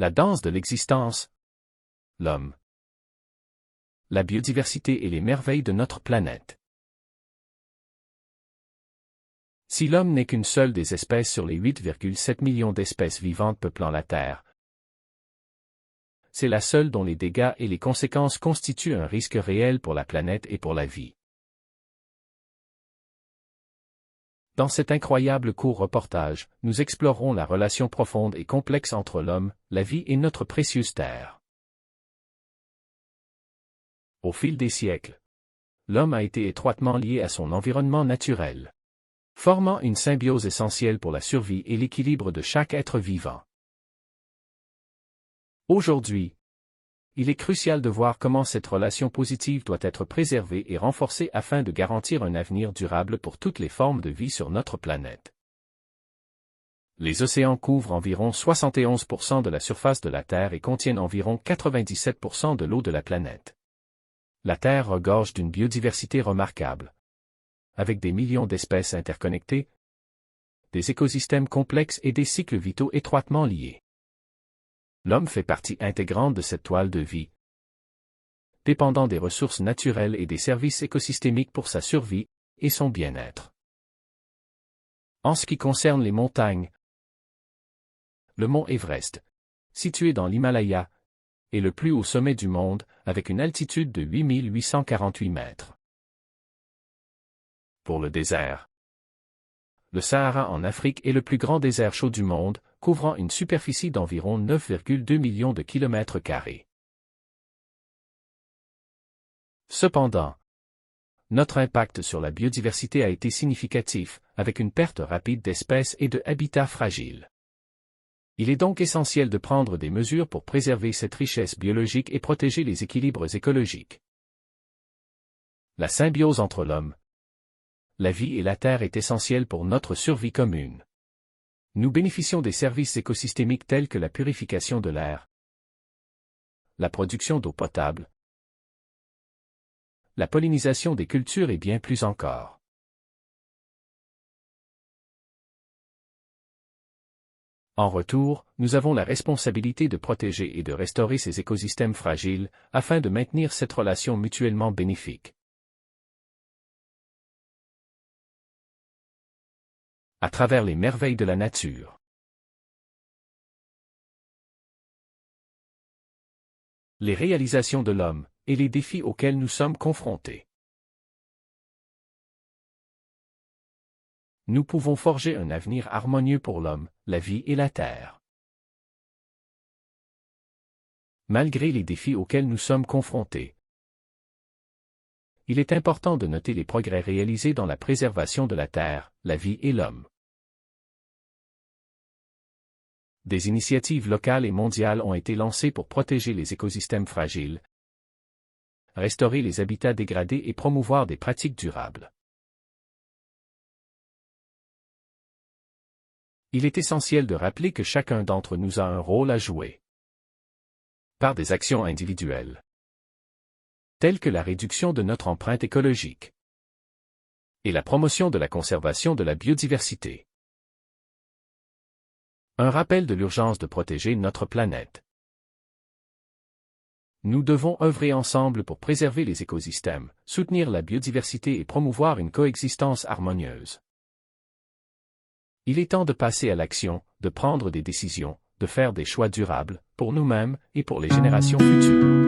La danse de l'existence. L'homme. La biodiversité et les merveilles de notre planète. Si l'homme n'est qu'une seule des espèces sur les 8,7 millions d'espèces vivantes peuplant la Terre, c'est la seule dont les dégâts et les conséquences constituent un risque réel pour la planète et pour la vie. Dans cet incroyable court reportage, nous explorerons la relation profonde et complexe entre l'homme, la vie et notre précieuse Terre. Au fil des siècles, l'homme a été étroitement lié à son environnement naturel, formant une symbiose essentielle pour la survie et l'équilibre de chaque être vivant. Aujourd'hui, il est crucial de voir comment cette relation positive doit être préservée et renforcée afin de garantir un avenir durable pour toutes les formes de vie sur notre planète. Les océans couvrent environ 71% de la surface de la Terre et contiennent environ 97% de l'eau de la planète. La Terre regorge d'une biodiversité remarquable, avec des millions d'espèces interconnectées, des écosystèmes complexes et des cycles vitaux étroitement liés. L'homme fait partie intégrante de cette toile de vie, dépendant des ressources naturelles et des services écosystémiques pour sa survie et son bien-être. En ce qui concerne les montagnes, le mont Everest, situé dans l'Himalaya, est le plus haut sommet du monde, avec une altitude de 8848 mètres. Pour le désert, le Sahara en Afrique est le plus grand désert chaud du monde, couvrant une superficie d'environ 9,2 millions de kilomètres carrés. Cependant, notre impact sur la biodiversité a été significatif, avec une perte rapide d'espèces et de habitats fragiles. Il est donc essentiel de prendre des mesures pour préserver cette richesse biologique et protéger les équilibres écologiques. La symbiose entre l'homme, la vie et la Terre est essentielle pour notre survie commune. Nous bénéficions des services écosystémiques tels que la purification de l'air, la production d'eau potable, la pollinisation des cultures et bien plus encore. En retour, nous avons la responsabilité de protéger et de restaurer ces écosystèmes fragiles, afin de maintenir cette relation mutuellement bénéfique. À travers les merveilles de la nature. Les réalisations de l'homme, et les défis auxquels nous sommes confrontés. Nous pouvons forger un avenir harmonieux pour l'homme, la vie et la terre. Malgré les défis auxquels nous sommes confrontés, il est important de noter les progrès réalisés dans la préservation de la terre, la vie et l'homme. Des initiatives locales et mondiales ont été lancées pour protéger les écosystèmes fragiles, restaurer les habitats dégradés et promouvoir des pratiques durables. Il est essentiel de rappeler que chacun d'entre nous a un rôle à jouer. Par des actions individuelles, telles que la réduction de notre empreinte écologique et la promotion de la conservation de la biodiversité. Un rappel de l'urgence de protéger notre planète. Nous devons œuvrer ensemble pour préserver les écosystèmes, soutenir la biodiversité et promouvoir une coexistence harmonieuse. Il est temps de passer à l'action, de prendre des décisions, de faire des choix durables, pour nous-mêmes et pour les générations futures.